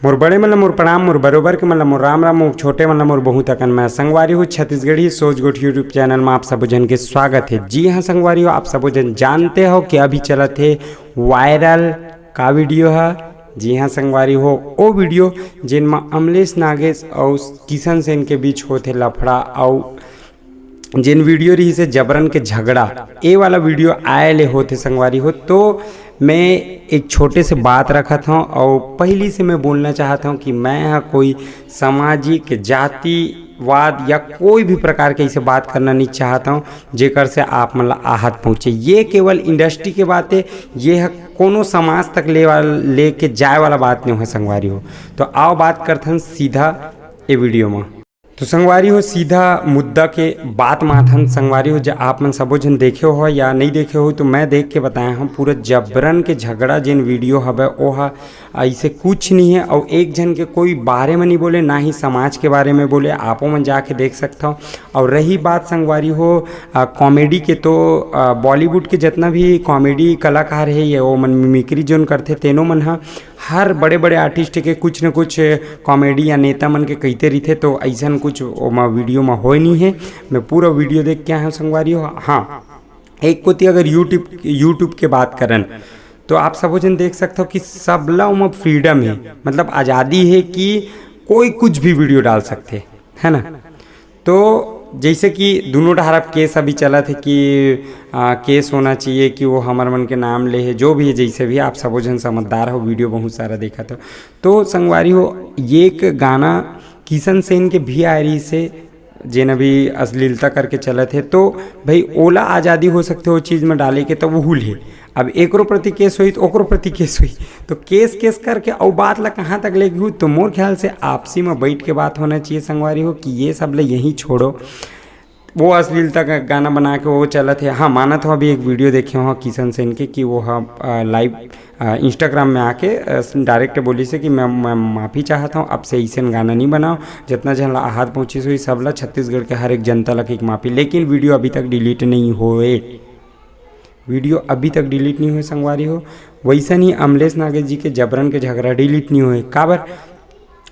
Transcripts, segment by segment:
मोर बड़े मतलब मोर प्रणाम, मोर बरोबर के मतलब मोर राम राम, मोर छोटे मतलब मोर बहुत अकन मैं संगवारी हूँ छत्तीसगढ़ी सोच गोठ यूट्यूब चैनल में आप सब जन के स्वागत है। जी हाँ संगवारी हो, आप सब जन जानते हो कि अभी चला थे वायरल का वीडियो है। जी हाँ संगवारी हो, वो वीडियो जिनमें अमलेश नागेश और किशन सेन के बीच होते लफड़ा और जिन वीडियो रही से जबरन के झगड़ा, ये वाला वीडियो आए ले होते संगवारी हो। तो मैं एक छोटे से बात रखा था और पहली से मैं बोलना चाहता हूँ कि मैं यहाँ कोई सामाजिक जातिवाद या कोई भी प्रकार के ऐसे बात करना नहीं चाहता हूँ जेकर से आप मतलब आहत पहुँचे। ये केवल इंडस्ट्री के बात है, ये है कोनो समाज तक ले के जाए वाला बात नहीं है संगवारी हो। तो आओ बात करते हैं सीधा ये वीडियो में। तो संगवारी हो सीधा मुद्दा के बात माथन संगवारी हो, जो आप मन सबो जन देखे हो या नहीं देखे हो तो मैं देख के बताया हूँ। पूरा जबरन के झगड़ा जिन वीडियो हवे वो ऐसे कुछ नहीं है और एक जन के कोई बारे में नहीं बोले, ना ही समाज के बारे में बोले, आपो मन जाके देख सकता हो। और रही बात संगवारी हो कॉमेडी के, तो बॉलीवुड के जितना भी कॉमेडी कलाकार है ये वो मन मिमिक्री जोन करते तेनो मन हर बड़े बड़े आर्टिस्ट के कुछ न कुछ कॉमेडी या नेता मन के कहते रही, तो ऐसा कुछ वीडियो में हो नहीं है। मैं पूरा वीडियो देख के आया हूँ संगवारी हो। हाँ, एक कोती अगर यूट्यूब के बात करन तो आप सब जन देख सकते हो कि सबला में फ्रीडम है, मतलब आज़ादी है कि कोई कुछ भी वीडियो डाल सकते है ना। तो जैसे कि दोनों ढारप केस अभी चला थे कि केस होना चाहिए कि वो हमार मन के नाम ले है, जो भी है जैसे भी आप सब जन समझदार हो, वीडियो बहुत सारा देखा था। तो संगवारी हो ये एक गाना किशन सेन के भी आ रही से जिन अभी अश्लीलता करके चले थे, तो भाई ओला आज़ादी हो सकते हो चीज़ में डाले के, तो वो हुल है। अब एकरो प्रति केस हुई तो ओकरो प्रति केस हुई, तो केस करके और बात ला कहाँ तक लेगी हुई। तो मोर ख्याल से आपसी में बैठ के बात होना चाहिए संगवारी हो कि ये सब ले यहीं छोड़ो। वो अश्लीलता का गाना बना के वो चला थे। हाँ माना था, अभी एक वीडियो देखे हो किशन सेन के कि वो लाइव इंस्टाग्राम में आके डायरेक्ट बोली से कि मैं माफ़ी चाहता हूँ, अब से ऐसे गाना नहीं बनाओ, जितना जन आहत पहुँची हुई सबला छत्तीसगढ़ के हर एक जनता लगे एक माफ़ी। लेकिन वीडियो अभी तक डिलीट नहीं हुए, वीडियो अभी तक डिलीट नहीं हुए संगवारी हो। वैसा नहीं अमलेश नागेश जी के जबरन के झगड़ा डिलीट नहीं हुए, काबर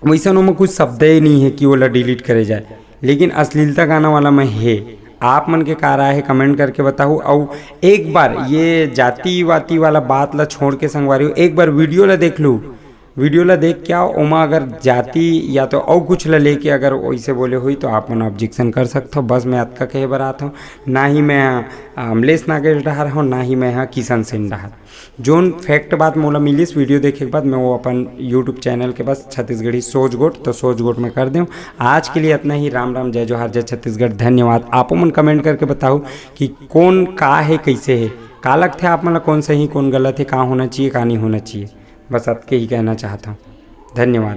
वैसा में कुछ शब्द ही नहीं है कि वो डिलीट करे जाए, लेकिन अश्लीलता गाना वाला में है। आप मन के का राय है कमेंट करके बताओ। और एक बार ये जाति वाती वाला बात ला छोड़ के संगवारी हो, एक बार वीडियो ला देख लूँ, वीडियो ला देख के आओ, ओमा अगर जाति या तो और कुछ ला लेके अगर वैसे बोले हुई तो आप मन ऑब्जेक्शन कर सकते हो। बस मैं अत का कहे बर आता हूँ, ना ही मैं अमलेश नागेश डहार हूँ, ना ही मैं किशन सेन डहार। जोन फैक्ट बात मोला मिली इस वीडियो देखे के बाद मैं वो अपन यूट्यूब चैनल के पास छत्तीसगढ़ी सोच गोठ, तो सोच गोठ में कर दूँ। आज के लिए इतना ही। राम राम, जय जोहार, जय छत्तीसगढ़, धन्यवाद। आपो मन कमेंट करके बताओ कि कौन का है, कैसे है, का लगता है आप मतलब कौन सही कौन गलत है, कहाँ होना चाहिए कहाँ नहीं होना चाहिए। बस आपके ही कहना चाहता हूँ। धन्यवाद।